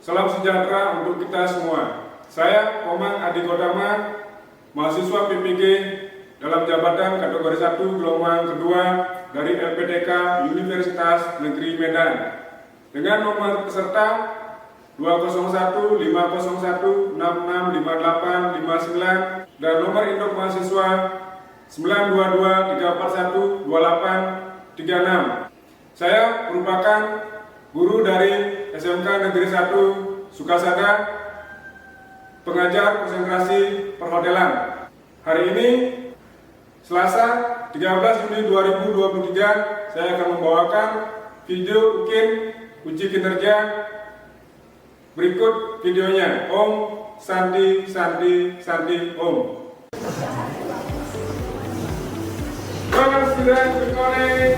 Salam sejahtera untuk kita semua. Saya Komang Adi Kodama, mahasiswa PPG dalam jabatan kategori 1 gelombang kedua dari LPDK Universitas Negeri Medan dengan nomor peserta 201 501 6658 59 dan nomor induk mahasiswa 922 341 28 36. Saya merupakan guru dari SMK Negeri 1 Sukasada, pengajar konsentrasi perhotelan. Hari ini Selasa 13 Juni 2023, saya akan membawakan video uji kinerja. Berikut videonya. Om Santi Santi Santi Om. Welcome students, good morning.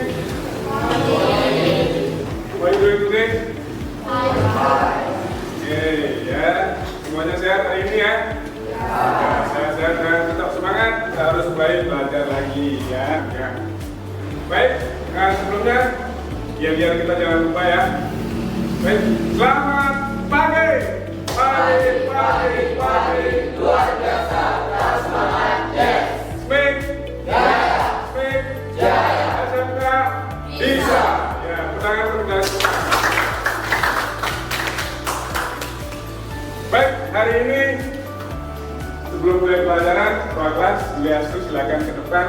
What are you doing today? Oke, ya. Semuanya sehat hari ini ya? Ya, sehat-sehat dan tetap semangat. Kita harus baik belajar lagi ya. Baik, sebelumnya biar kita jangan lupa ya. Baik, selamat pagi. Pagi. Luar biasa, tetap semangat, yes. Speak. Jaya. SMK bisa. Ya, pertanyaan sudah. Baik, hari ini sebelum mulai pelajaran, Kepala kelas Juliastu silakan ke depan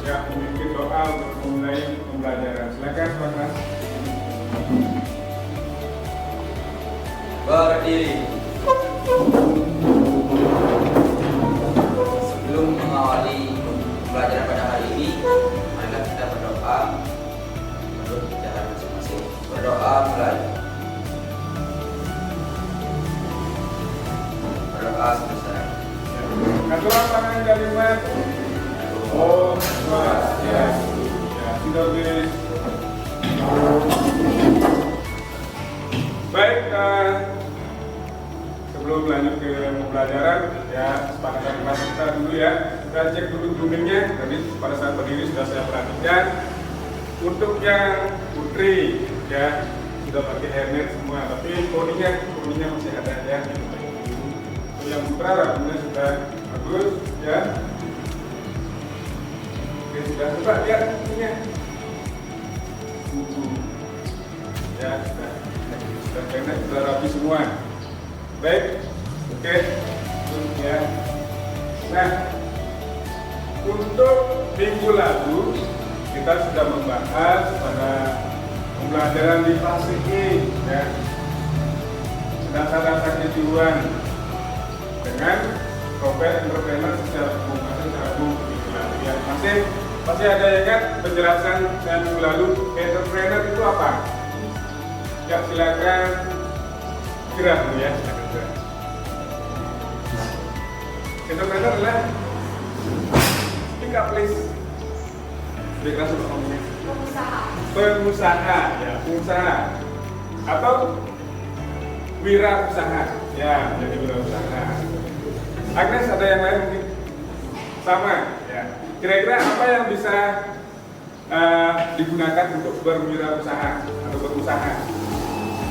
ya, memimpin doa untuk memulai pembelajaran. Silakan Kepala kelas. Berdiri. Sebelum mengawali pembelajaran pada hari ini, marilah kita berdoa menurut cara masing-masing. Berdoa mulai. Berdoa sebesar. Aturan tangan kalimat. Oh, Swastiastu. Ya, sudah guys. Baik, sebelum lanjut ke pembelajaran, ya sepakatan kelas kita dulu ya. Kita cek dulu groomingnya. Tadi pada saat berdiri sudah saya perhatikan. Untuk yang putri, ya sudah pakai hairnet semua, tapi poninya masih ada ya. Untuk yang putra rambutnya sudah bagus, ya. Oke, sudah coba lihat kukunya. Kuku, ya sudah pendek, sudah rapi semua. Baik, oke, ya. Nah, untuk minggu lalu kita sudah membahas pada pembelajaran di fase E, ya, dasar-dasar kejiwaan dengan profil entrepreneur secara umum minggu lalu. Ya, masih ada yang ingat penjelasan saya minggu lalu entrepreneur itu apa? Ya, silakan gerak dulu ya. Entrepreneur adalah speak up please. Speak up ngomongnya. Pengusaha, ya, pengusaha atau wirausaha, ya, jadi wirausaha. Agnes, ada yang lain mungkin? Sama, ya. Kira-kira apa yang bisa digunakan untuk berwirausaha atau berusaha?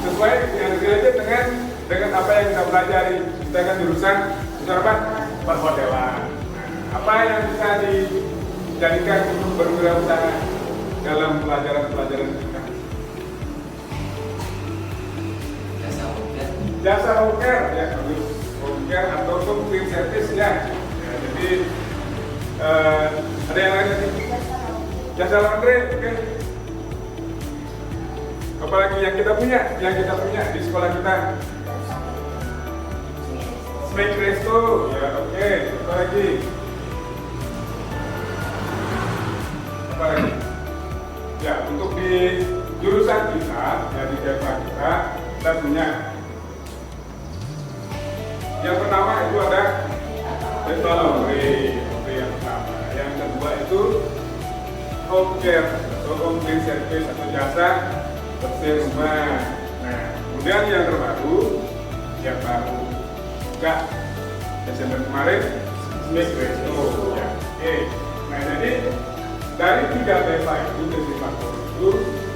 Sesuai yang related dengan apa yang kita pelajari. Kita akan jurusan apa? Perhotelan. Apa yang bisa dijadikan untuk berwirausaha dalam pelajaran kita? Jasa home care, ya, home care ataupun clean service ya. Ya, jadi ada yang lain lagi? Jasa laundry, oke. Apalagi yang kita punya di sekolah kita? Smack resto, ya, oke. Apa lagi? Ya, untuk di jurusan kita, ya di DEPA kita punya. Yang pertama itu ada jasa laundry yang pertama. Yang kedua itu home care atau home clean service atau jasa bersih rumah. Nah, kemudian yang terbaru, enggak Desember kemarin, Smith Resto. Ya, oke. Nah, jadi dari 3 BEPA itu, itu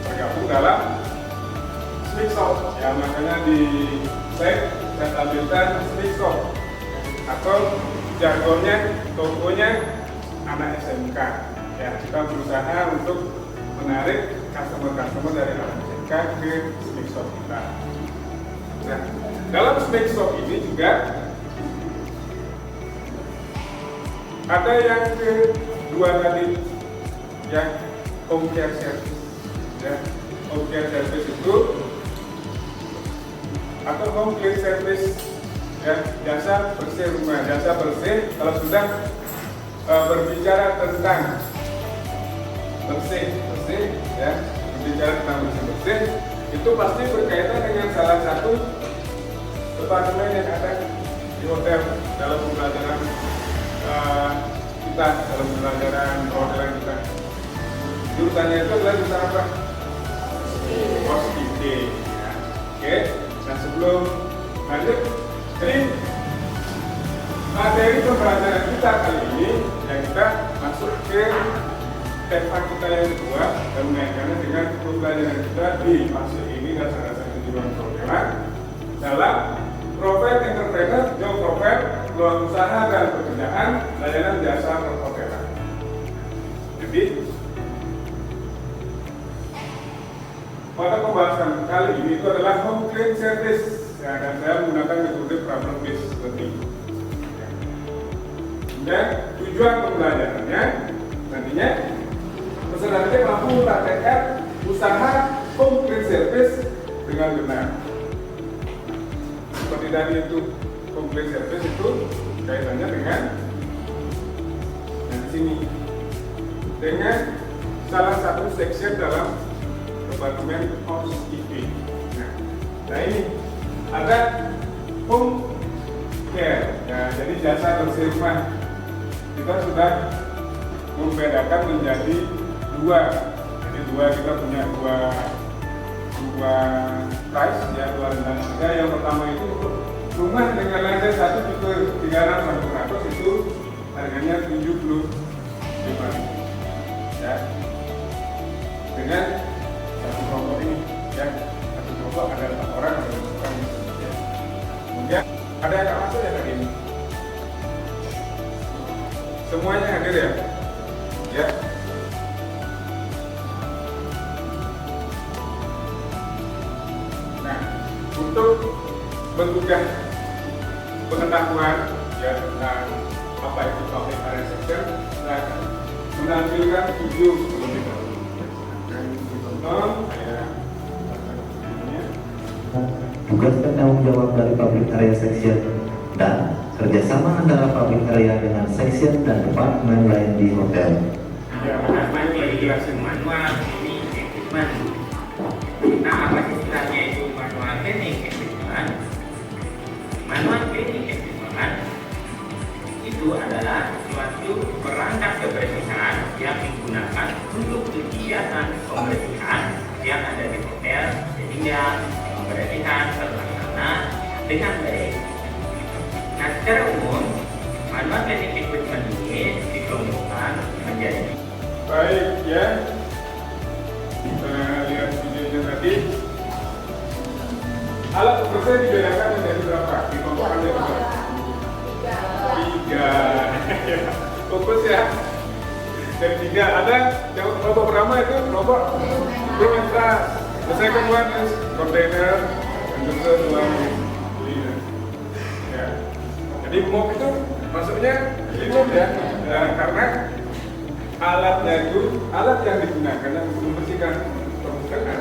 tergabung dalam slick shop, ya makanya di saya tampilkan slick shop atau jargonnya tokonya anak SMK. Ya, kita berusaha untuk menarik customer dari anak SMK ke slick shop kita. Nah, dalam slick shop ini juga ada yang kedua tadi, ya, home care service. Ya, home care service itu atau home care service, ya, jasa bersih rumah. Jasa bersih kalau sudah berbicara tentang bersih, ya, berbicara tentang bersih, itu pasti berkaitan dengan salah satu departemen yang ada di hotel dalam pembelajaran kita, dalam pembelajaran perhotelan kita. Jurusannya itu adalah jurusan apa? Housekeeping. Ya. Oke. Nah, sebelum lanjut, jadi materi pembelajaran kita kali ini yang kita masuk ke tema kita yang kedua dan mengaitkannya dengan pembelajaran kita di fase ini dan salah satu tujuan perhotelan dalam profil entrepreneur, job profile, peluang usaha dan pekerjaan, layanan jasa perhotelan. Jadi pada pembahasan kali ini itu adalah home clean service, ya, dan saya menggunakan metode problem based learning. Dan tujuan pembelajarannya nantinya peserta didik mampu mempraktekkan usaha home clean service dengan benar. Seperti tadi itu, home clean service itu kaitannya dengan di sini dengan salah satu section dalam departemen housekeeping. Nah ini ada home care, ya, jadi jasa bersih rumah. Kita sudah membedakan menjadi dua. Jadi kita punya dua price, ya, dua rentan harga. Yang pertama itu untuk rumah dengan lantai 1 tipe 300 itu harganya 75.000, ya, dengan satu kelompok ini, ya, satu kelompok ada 4 orang, ada 4 orang, ya. Kemudian ada yang masuk ya tadi ini, semuanya hadir ya, ya. Nah, untuk menggugah pengetahuan, ya, tentang apa itu public area section, saya akan menampilkan video terlebih dahulu. Dan ditonton, saya tugas dan tanggung jawab dari public area section dan kerjasama antara public area dengan section dan departemen lain di hotel. ya, Dijelasin manual ini equipment. Nah, apa istilahnya itu manual cleaning equipment? Manual cleaning equipment itu adalah suatu perangkat kebersihan yang digunakan untuk kegiatan pembersihan yang ada di hotel sehingga pembersihan terlaksana dengan baik. Nah, secara umum manual cleaning equipment ini dikelompokkan menjadi baik, ya. Kita lihat videonya tadi. Alat pembersih dibedakan menjadi berapa? Dikelompokkan menjadi berapa? 3. Fokus ya. Dari 3 ada yang kelompok pertama itu kelompok room and trash. The second one is container and the third one is linen. Ya. Jadi mop itu masuknya linen ya. Nah, karena alatnya itu alat yang digunakan untuk membersihkan permukaan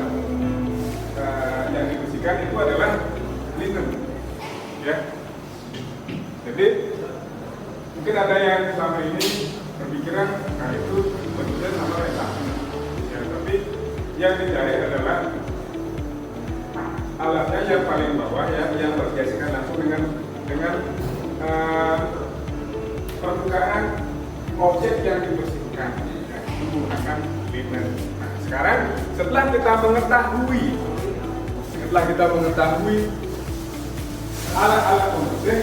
yang dibersihkan itu adalah linen, ya. Jadi mungkin ada yang selama ini berpikiran nah itu bentuknya sama kayak sapi, ya, tapi yang dicari adalah alatnya yang paling bawah, ya, yang bergesekan langsung dengan permukaan objek yang dibersihkan, ya, itu menggunakan linen. Nah, sekarang setelah kita mengetahui alat-alat pembersih,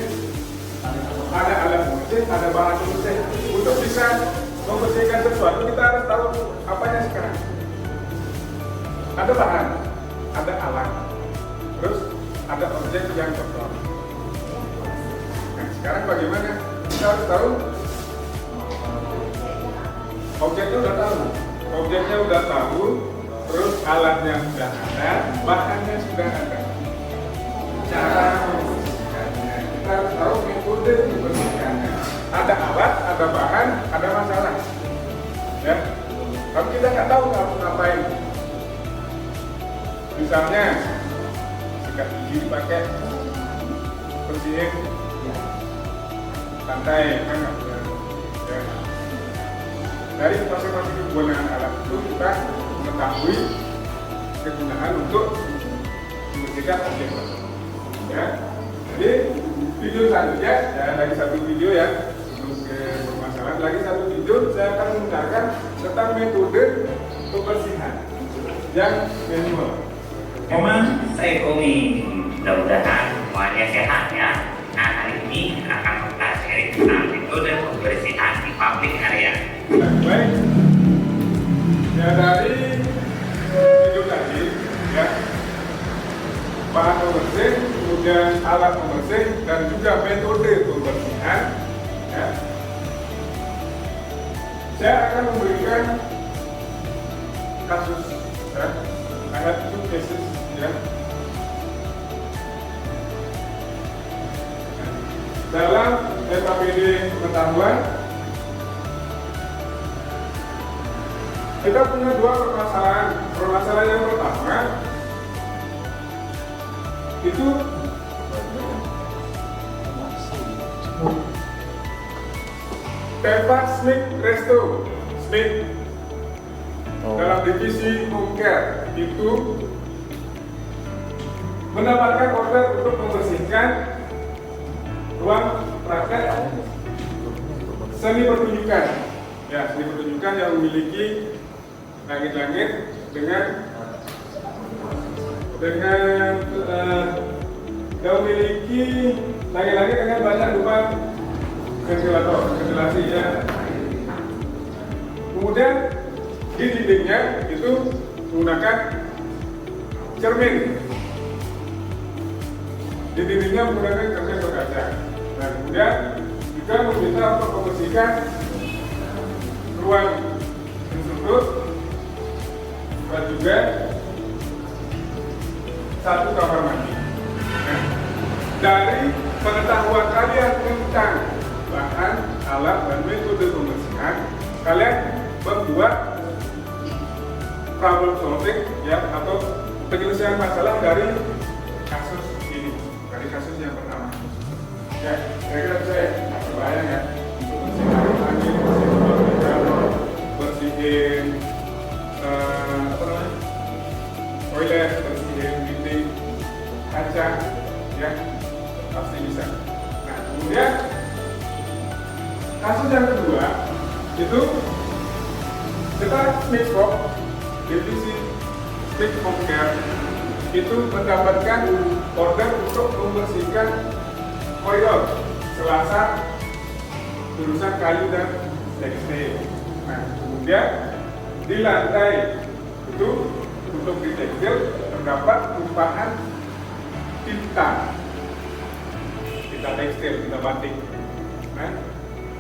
ada alat pembersih, ada bahan pembersih. Untuk bisa membersihkan sesuatu kita harus tahu apanya sekarang. Ada bahan, ada alat, terus ada objek yang kotor. Nah, sekarang bagaimana? Kita harus tahu objeknya udah tahu, terus alatnya sudah ada, bahannya sudah ada. Cara membersihkannya, kita harus tahu metode membersihkannya. Ada alat, ada bahan, ada masalah. Ya, tapi kita nggak tahu harus ngapain. Misalnya, sikat gigi pakai bersihin lantai, kan nggak boleh. Ya. Dari masing-masing kegunaan alat itu kita mengetahui kegunaan untuk membersihkan objek tersebut. Ya, jadi video selanjutnya ya lagi satu video ya untuk bermasalah. Lagi satu video saya akan menjelaskan tentang metode pembersihan yang manual. Memang saya Komi, mudah-mudahan semuanya sehat ya. Nah, hari ini akan mempelajari tentang metode pembersihan di public area. Baik, ya dari video tadi ya, bahan pembersih, kemudian alat pembersih dan juga metode pembersihan ya. Saya akan memberikan kasus ya. I have 2 cases ya. Dalam SAPD pengetahuan kita punya 2 permasalahan. Permasalahan yang pertama itu Peppa Smith Resto Smith dalam divisi home care itu mendapatkan order untuk membersihkan ruang praktek seni pertunjukan ya, seni pertunjukan yang memiliki langit-langit dengan yang memiliki langit-langit dengan banyak lubang ventilator, ventilasi ya. Kemudian di dindingnya itu menggunakan cermin. Di dindingnya menggunakan cermin berkaca. Nah, kemudian juga meminta untuk membersihkan ruang instruktur dan juga 1 kamar mandi. Nah, dari pengetahuan kalian tentang bahan, alat, dan metode pembersihan, kalian membuat problem solving ya, atau penyelesaian masalah dari kasus ini, dari kasus yang pertama. Ya, kira-kira saya kebayang ya, untuk bersihin angin, bersihin toilet, bersihin dinding, kaca, ya pasti bisa. Nah, kemudian kasus yang kedua itu kita Smithscope divisi Smith Home Care itu mendapatkan order untuk membersihkan koridor Selasa jurusan kayu dan tekstil. Nah, kemudian di lantai itu untuk di tekstil terdapat tumpahan tinta tekstil, tinta batik. Nah,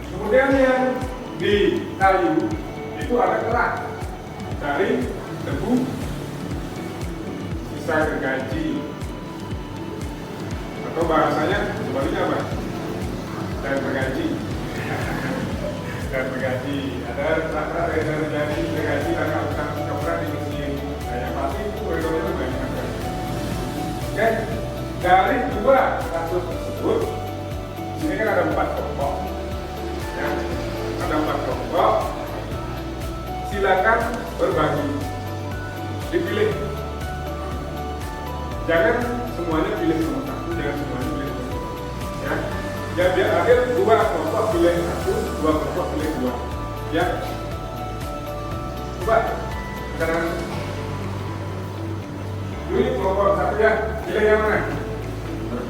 kemudian yang di kayu itu ada kerak dari debu sisa gergaji, atau bahasanya sebaliknya apa? Dan gergaji. Dan gergaji ada kerak dari gergaji dan kalau kerak dibersihin. Nah, yang pasti itu koridornya itu banyak. Oke, dari 2 kasus tersebut, sini kan ada 4 kelompok. Ya, ada 4 kelompok. Silakan berbagi, dipilih. Jangan semuanya pilih nomor 1, jangan semuanya pilih nomor 2. Ya, ya biar adil 2 kelompok pilih 1, 2 kelompok pilih 2. Ya, coba sekarang dulu kelompok 1 ya, pilih yang mana?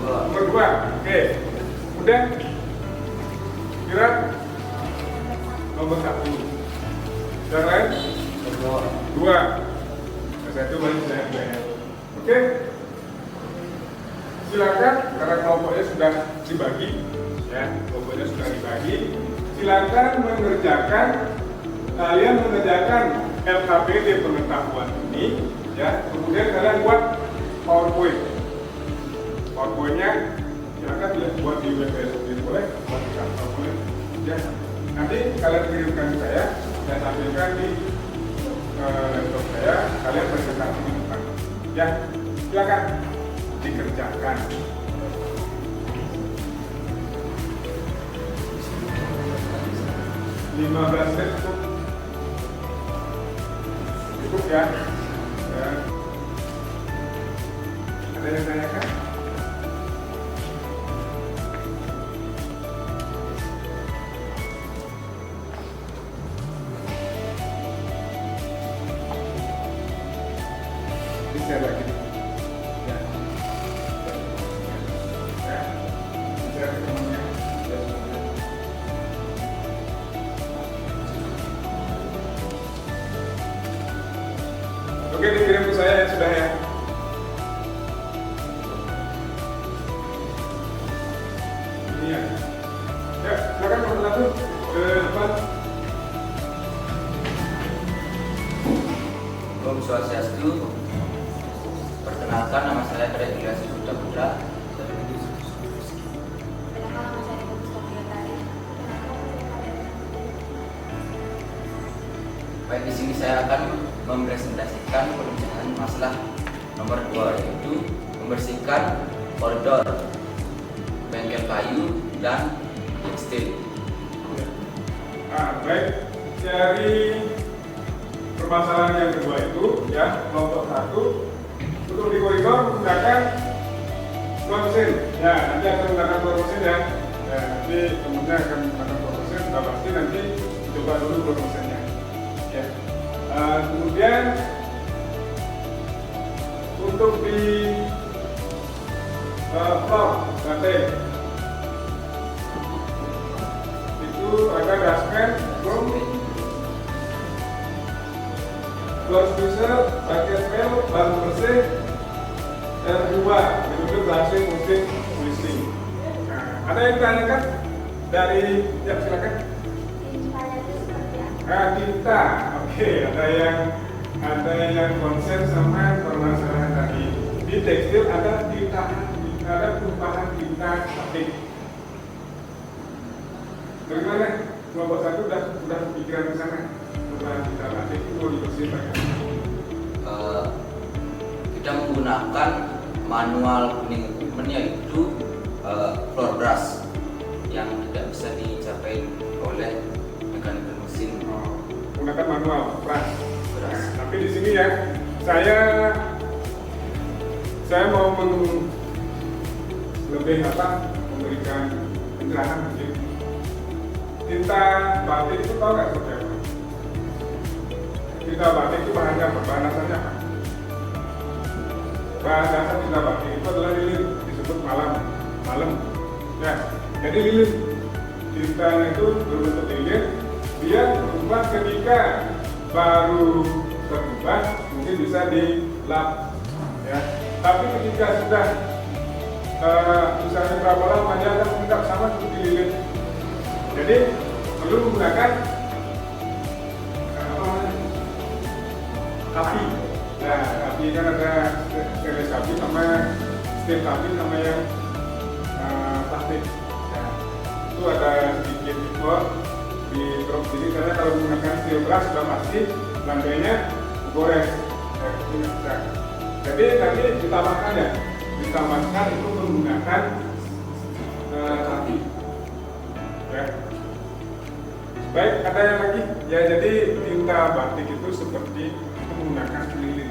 Nomor 2. Oke. Kemudian kira nomor 1. Yang lain? Nomor 2. Nomor 1 baru saya. Oke. silakan, karena kelompoknya sudah dibagi, ya, kelompoknya sudah dibagi. Silakan kalian mengerjakan LKPD pengetahuan ini, ya. Kemudian kalian buat PowerPoint-nya, silakan buat di website sendiri boleh, buat di kantor boleh, ya. Nanti kalian kirimkan ke saya tampilkan di laptop saya, kalian presentasi di depan, ya. Silakan dikerjakan. Lima belas menit cukup ya. Ada yang tanyakan? Bisa lagi. Ya. Ya. Bisa ketemunya. Ya. Oke, dikirim ke saya ya, sudah ya. Ini ya. Ya, silakan satu-satu ke depan. Om Swastiastu. Perkenalkan, nama saya Freddy Sudah Putra. Baik, di sini saya akan mempresentasikan pekerjaan masalah nomor 2, yaitu membersihkan koridor bengkel kayu dan tekstil. Baik, dari permasalahan yang kedua itu, ya, kelompok 1 untuk di koridor menggunakan mesin. Ya, nanti akan menggunakan mesin ya. Nanti temennya akan menggunakan mesin, sudah pasti nanti coba dulu mesinnya. Ya. Kemudian untuk di floor lantai itu ada dustpan, broom, floor spacer, bucket pail, ban bersih, R2, itu blasting, musik, polisi. Ada yang ditanyakan dari, ya silakan. Tinta, oke, ada yang konsen sama permasalahan tadi. Di tekstil ada perubahan tinta batik. Bagaimana? Kelompok 1 sudah pikiran ke sana. Perubahan tinta batik itu mau dibersihkan. Kita menggunakan manual cleaning equipment, yaitu floor brush yang tidak bisa dicapai oleh mekanikal mesin. Menggunakan manual brush. Brush. Tapi di sini ya, saya mau memberikan pencerahan mungkin. Tinta batik itu tahu nggak seperti apa? Tinta batik itu bahan dasarnya apa? Bahan dasar tinta batik itu adalah lilin, disebut malam. Ya, jadi lilin, tintanya itu berbentuk lilin. Dia berubah ketika baru terubah, mungkin bisa dilap, ya. Tapi ketika sudah misalnya berapa lama dia akan mengendap sama seperti lilin. Jadi perlu menggunakan kapi. Nah, kapi kan ada jenis kapi sama steel kapi sama yang plastik. Nah, itu ada sedikit impor di drop sini, karena kalau menggunakan steel brush sudah pasti lantainya gores. Jadi nanti ditambahkan itu menggunakan kapi. Ya. Baik, ada yang lagi? Ya, jadi tinta batik itu seperti itu menggunakan lilin.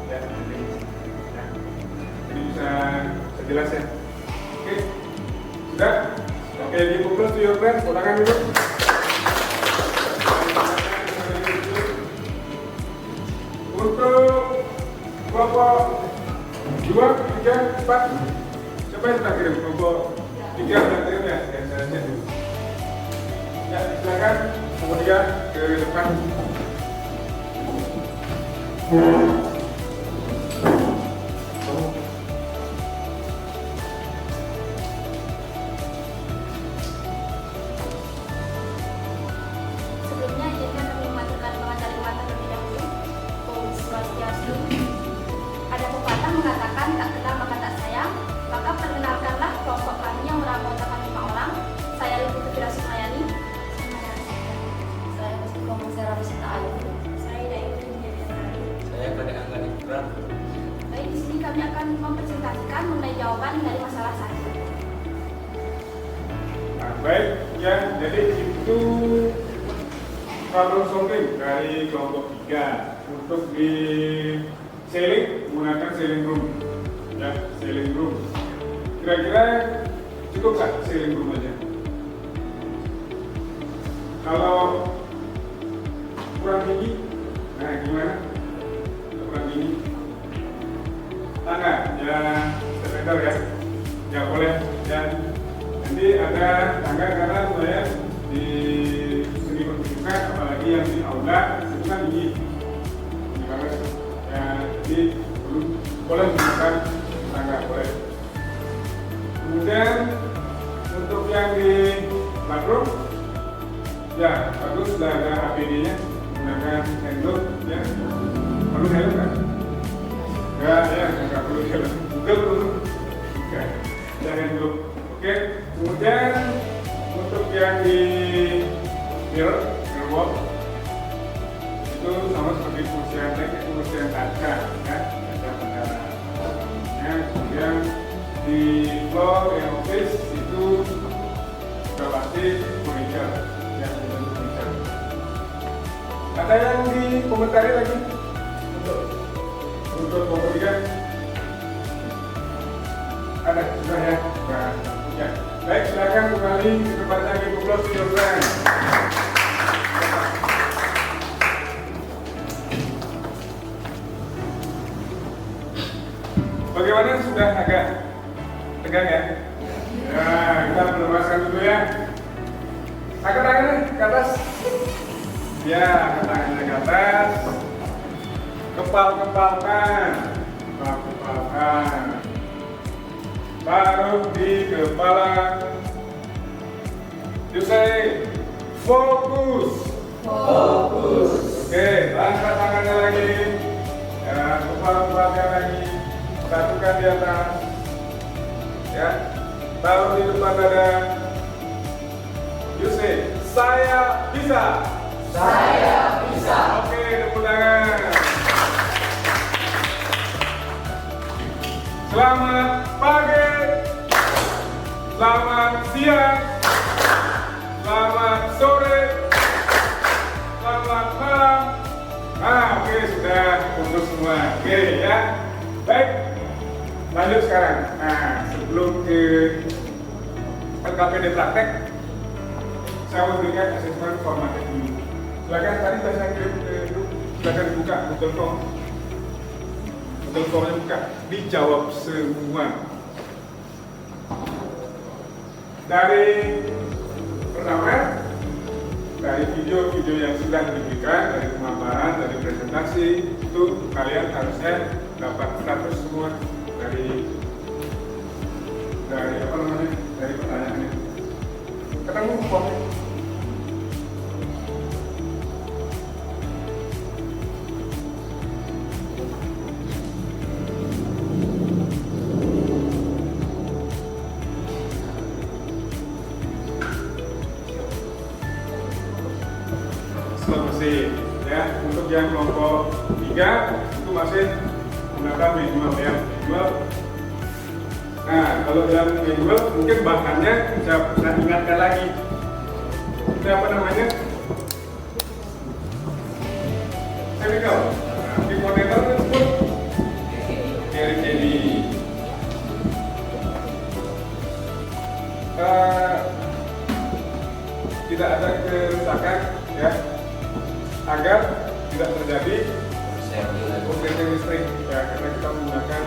Ya, lilin. Ya. Jadi bisa jelas ya. Oke, sudah. Oke, give applause to your friends. Tangan dulu. Untuk kelompok 2, 3, 4, siapa yang sudah kirim? Kelompok 3 sudah kirim ya? Saya cek dulu. Ya, silakan kemudian ke depan. baik ya. Jadi itu problem solving dari kelompok 3 untuk di sailing menggunakan sailing room ya, sailing room. Kira-kira cukup nggak sailing room aja? Kalau kurang tinggi, nah gimana? Kurang tinggi, tangga ya, sepeda ya, ya boleh ya. Nanti ada tangga karena saya di seni pertunjukan, apalagi yang di aula itu kan tinggi, ya, jadi boleh menggunakan tangga, boleh. Kemudian untuk yang di bathroom, ya bagus sudah ada APD-nya, menggunakan handle, ya. Perlu helm kan? Enggak, ya nggak perlu helm. Google perlu, enggak, jangan dulu. Oke, kemudian untuk yang di mirror wall itu sama seperti kursian teknik, kursian kaca, ya, kaca penjara. Ya, kemudian di floor yang office itu sudah pasti furniture, ya, furniture. Ada yang dikomentari lagi untuk kelompok 3? Ada sudah ya? Nah, ya. Baik, silakan kembali ke tempatnya di Google Studio Plan. Bagaimana, sudah agak tegang ya? Nah, kita melepaskan dulu ya. Angkat tangannya ke atas. Ya, angkat tangannya ke atas. Kepal-kepalkan. Kepal-kepalkan. Taruh di kepala. You say fokus. Fokus. Oke, angkat tangannya lagi. Ya, kepal-kepalkan lagi. Satukan di atas. Ya, taruh di depan dada. You say, saya bisa. Saya bisa. Oke, tepuk tangan. Selamat pagi, selamat siang, selamat sore, selamat malam. Nah, oke, sudah untuk semua. Oke ya, baik. Lanjut sekarang. Nah, sebelum ke LKPD praktek, saya memberikan asesmen formatif dulu. Silakan, tadi saya kirim ke grup, silakan dibuka Google Form. Google Formnya buka, dijawab semua. Dari pertama, dari video-video yang sudah diberikan, dari pemaparan, dari presentasi, itu kalian harusnya dapat 100 semua dari apa namanya, dari pertanyaannya. Ketemu formnya. Selesai ya. Untuk yang kelompok 3 itu masih menggunakan manual ya, manual. Nah, kalau yang manual mungkin bahannya saya ingatkan lagi. Itu apa namanya? Chemical. Nah, di model tersebut RTD. Tidak ada kerusakan ya, agar tidak terjadi korsleting listrik ya, karena kita menggunakan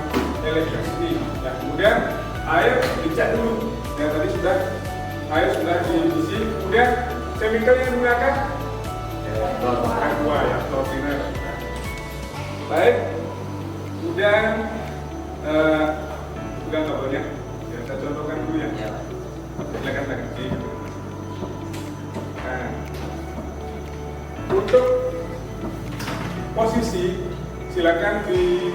electricity ya. Kemudian air dicek dulu ya, tadi sudah air sudah diisi. Kemudian chemical yang digunakan aqua ya, chloriner. Baik, kemudian sudah nggak banyak ya, saya contohkan dulu ya. Silakan lagi. Nah, untuk posisi silakan di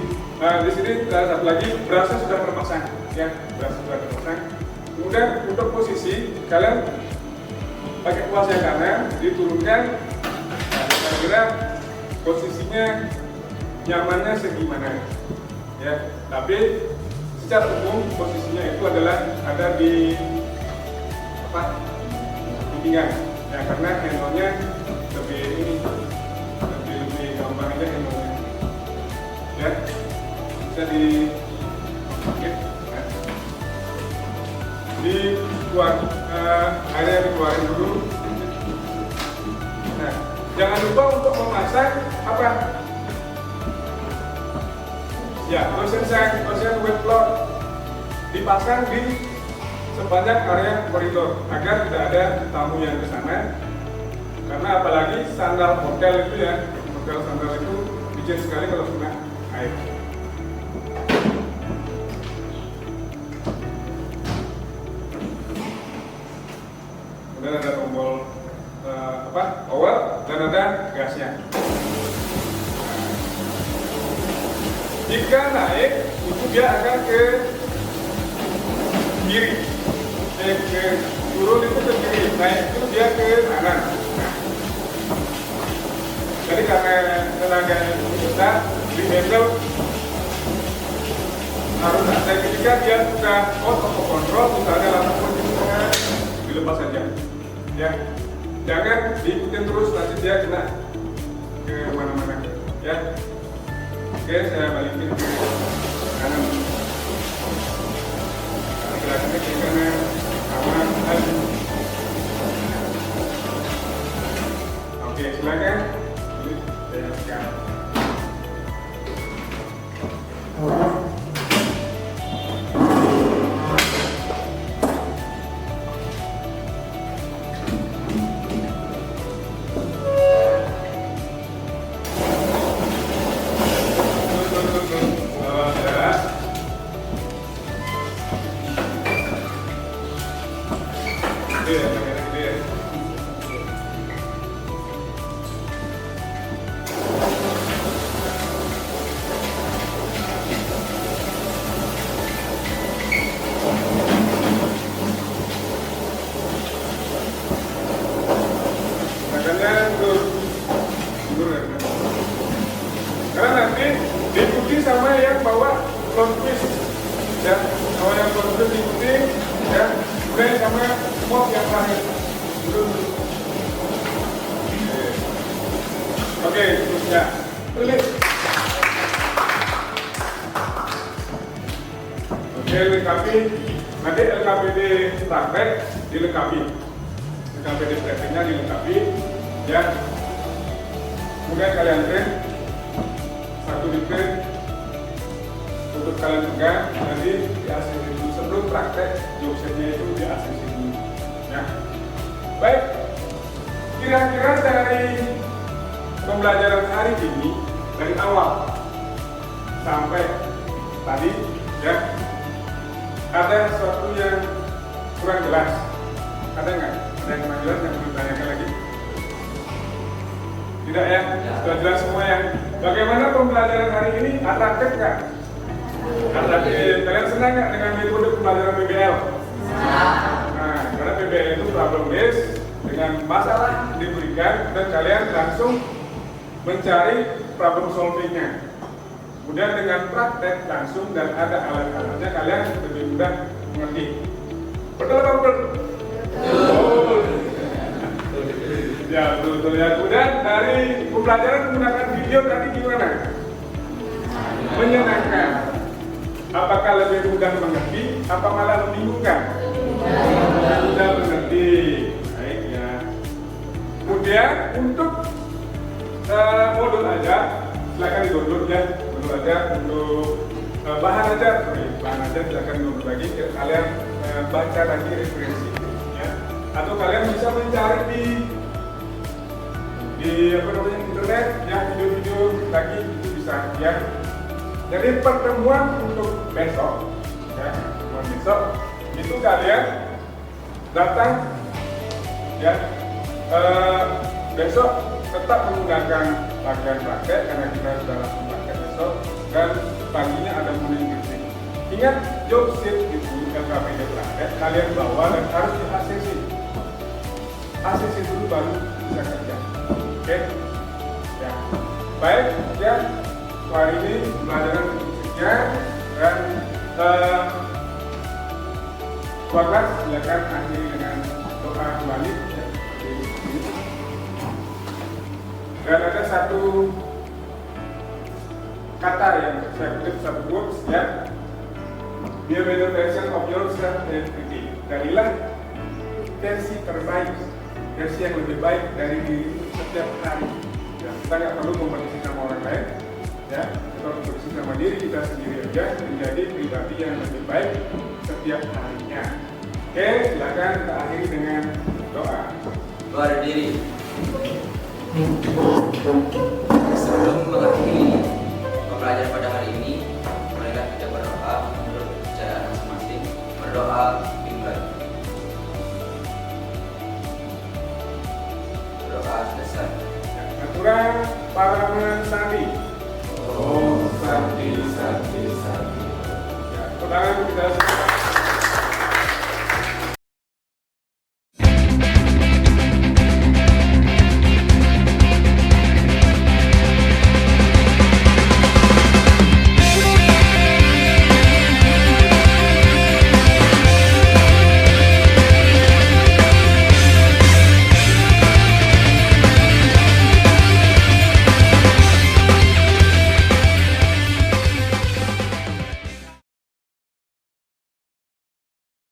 sini satu lagi, berasnya sudah terpasang ya, beras sudah terpasang. Kemudian untuk posisi kalian pakai kuas yang kanan diturunkan, kira-kira posisinya nyamannya segimana ya. Tapi secara umum posisinya itu adalah ada di apa, bimbingan ya, karena handle-nya lebih gampang aja handle-nya ya, bisa di airnya dikeluarin dulu. Nah, jangan lupa untuk memasang apa? Ya, ocean wet floor dipasang di sepanjang area koridor agar tidak ada tamu yang ke sana. Karena apalagi sandal hotel itu ya, hotel sandal itu licin sekali kalau kena air. Dan ada tombol power dan ada gasnya. Jika naik itu dia akan ke kiri, ke turun itu ke kiri, naik itu dia ke kanan. Jadi karena tenaga itu besar, di handle harus ada ketika dia sudah auto control, misalnya lampu dilepas saja. Ya, jangan diikutin terus, nanti dia kena ke mana-mana ya. Oke, saya balikin ke kanan. Gerakannya ke kanan, kanan, lagi. Oke, silakan. Ini saya sekarang. Karena nanti diikuti sama yang bawa front twist ya, kalau yang front twist diikuti ya, kemudian sama mop yang terakhir. Oke, terusnya lilit. Oke, lengkapi. Nanti LKPD praktek dilengkapi, LKPD prakteknya dilengkapi ya. Kemudian kalian print, satu di print untuk kalian pegang, nanti di ACC dulu sebelum praktek, jobsetnya itu di ACC dulu ya. Baik, kira-kira dari pembelajaran hari ini, dari awal sampai tadi ya, ada sesuatu yang kurang jelas? Ada nggak? Ada yang kurang jelas yang perlu ditanyakan lagi? Tidak ya? Sudah jelas semua ya? Bagaimana pembelajaran hari ini? Atraktif nggak? Atraktif. Kalian senang nggak dengan metode pembelajaran PBL? Nah, karena PBL itu problem based, dengan masalah diberikan dan kalian langsung mencari problem solvingnya. Kemudian dengan praktek langsung dan ada alat-alatnya, kalian lebih mudah mengerti. Betul atau betul? Betul. Ya, betul ya. Kemudian dari pembelajaran menggunakan video tadi gimana? Menyenangkan. Apakah lebih mudah mengerti? Apa malah membingungkan? Mudah mengerti. Baik ya. Kemudian untuk modul aja, silakan di-download ya. Modul aja untuk bahan aja silakan di-download lagi. Kalian baca lagi referensi ya. Atau kalian bisa mencari di internet ya, video-video lagi itu bisa ya. Jadi pertemuan untuk besok ya, pertemuan besok itu kalian datang ya, besok tetap menggunakan pakaian praktek karena kita sudah langsung praktek besok, dan paginya ada morning briefing. Ingat, job sheet itu LKPD praktek kalian bawa dan harus di ACC. ACC dulu baru bisa kerja. Oke, ya. Baik, ya. Hari ini pelajaran sekian dan silakan akhiri dengan doa kembali. Ya. ini. Dan ada satu kata yang saya kutip, satu quotes ya, be a better version of yourself every day. Jadilah versi terbaik, versi yang lebih baik dari diri setiap hari. Ya, kita nggak perlu kompetisi sama orang lain, ya, kita kompetisi sama diri kita sendiri aja menjadi pribadi yang lebih baik setiap harinya. Oke, silakan kita akhiri dengan doa. Doa diri. Sebelum mengakhiri pembelajaran pada hari ini, marilah kita berdoa menurut kepercayaan masing-masing. Berdoa dimulai. Berdoa selesai. Aturan Parama Sandi. Om Santi Santi Santi. Ya, pertama kita